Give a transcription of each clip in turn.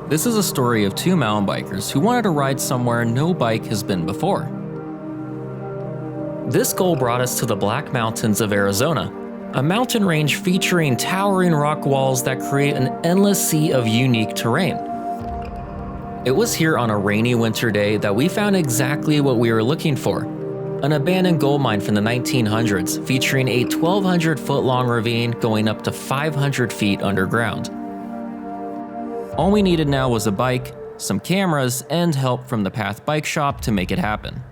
This is a story of two mountain bikers who wanted to ride somewhere no bike has been before. This goal brought us to the Black Mountains of Arizona, a mountain range featuring towering rock walls that create an endless sea of unique terrain. It was here on a rainy winter day that we found exactly what we were looking for: an abandoned gold mine from the 1900s featuring a 1,200-foot-long ravine going up to 500 feet underground. All we needed now was a bike, some cameras, and help from the Path Bike Shop to make it happen.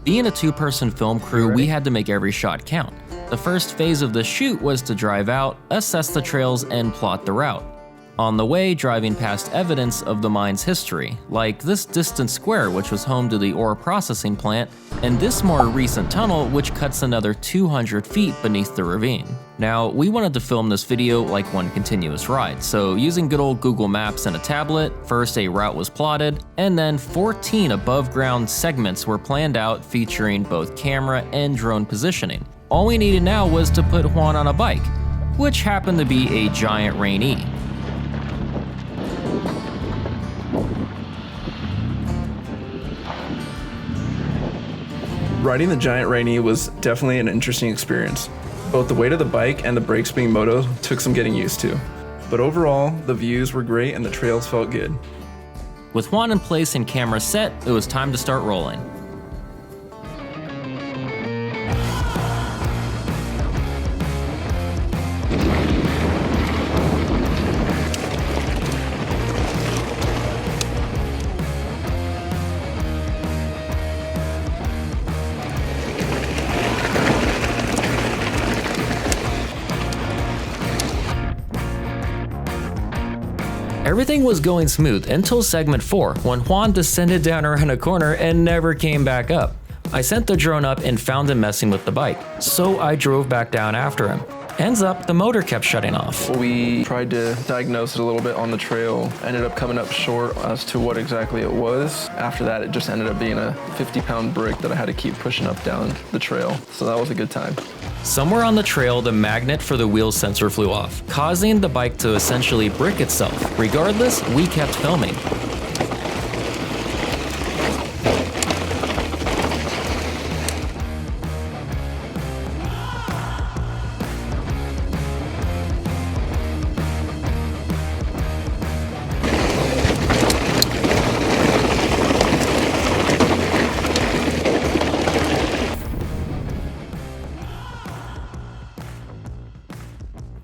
Being a two-person film crew, we had to make every shot count. The first phase of the shoot was to drive out, assess the trails, and plot the route. On the way, driving past evidence of the mine's history, like this distant square which was home to the ore processing plant, and this more recent tunnel which cuts another 200 feet beneath the ravine. Now, we wanted to film this video like one continuous ride, so using good old Google Maps and a tablet, first a route was plotted, and then 14 above-ground segments were planned out featuring both camera and drone positioning. All we needed now was to put Juan on a bike, which happened to be a giant Rain-E. Riding the giant Rain-E was definitely an interesting experience. Both the weight of the bike and the brakes being moto took some getting used to. But overall, the views were great and the trails felt good. With Juan in place and camera set, it was time to start rolling. Everything was going smooth until segment 4, when Juan descended down around a corner and never came back up. I sent the drone up and found him messing with the bike, so I drove back down after him. Ends up, the motor kept shutting off. We tried to diagnose it a little bit on the trail, ended up coming up short as to what exactly it was. After that, it just ended up being a 50-pound brick that I had to keep pushing up down the trail, so that was a good time. Somewhere on the trail, the magnet for the wheel sensor flew off, causing the bike to essentially brick itself. Regardless, we kept filming.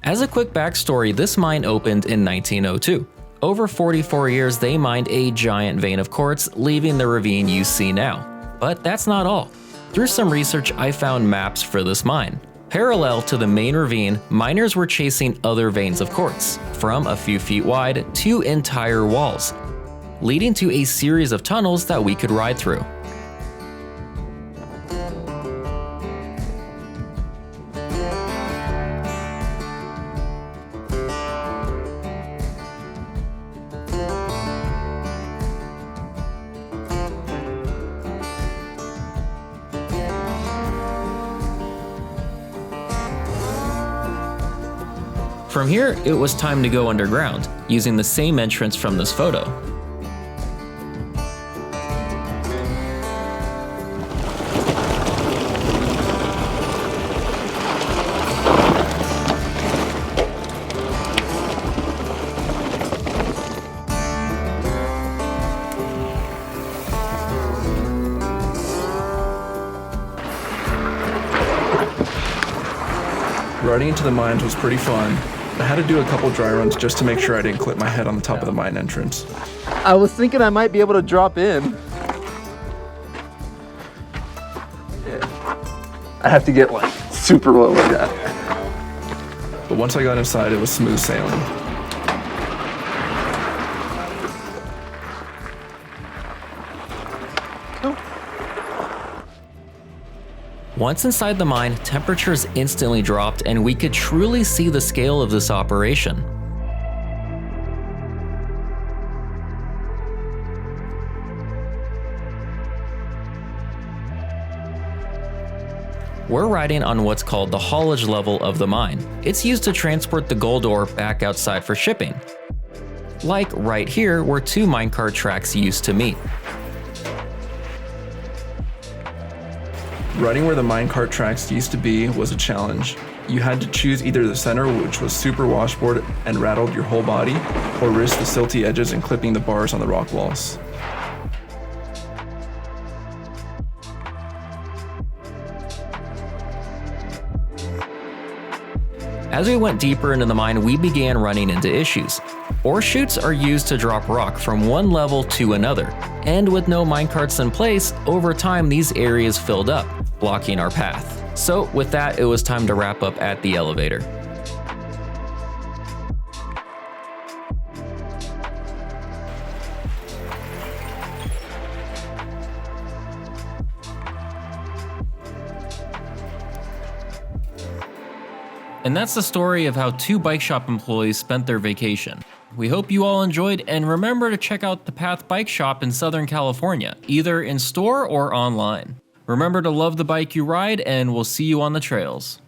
As a quick backstory, this mine opened in 1902. Over 44 years, they mined a giant vein of quartz, leaving the ravine you see now. But that's not all. Through some research, I found maps for this mine. Parallel to the main ravine, miners were chasing other veins of quartz, from a few feet wide to entire walls, leading to a series of tunnels that we could ride through. From here, it was time to go underground, using the same entrance from this photo. Riding into the mines was pretty fun. I had to do a couple dry runs just to make sure I didn't clip my head on the top of the mine entrance. I was thinking I might be able to drop in. Yeah. I have to get like super low like that. But once I got inside, it was smooth sailing. Once inside the mine, temperatures instantly dropped and we could truly see the scale of this operation. We're riding on what's called the haulage level of the mine. It's used to transport the gold ore back outside for shipping. Like right here where two minecart tracks used to meet. Riding where the minecart tracks used to be was a challenge. You had to choose either the center, which was super washboard and rattled your whole body, or risk the silty edges and clipping the bars on the rock walls. As we went deeper into the mine, we began running into issues. Ore chutes are used to drop rock from one level to another, and with no minecarts in place, over time these areas filled up, blocking our path. So with that, it was time to wrap up at the elevator. And that's the story of how two bike shop employees spent their vacation. We hope you all enjoyed, and remember to check out the Path Bike Shop in Southern California, either in store or online. Remember to love the bike you ride, and we'll see you on the trails.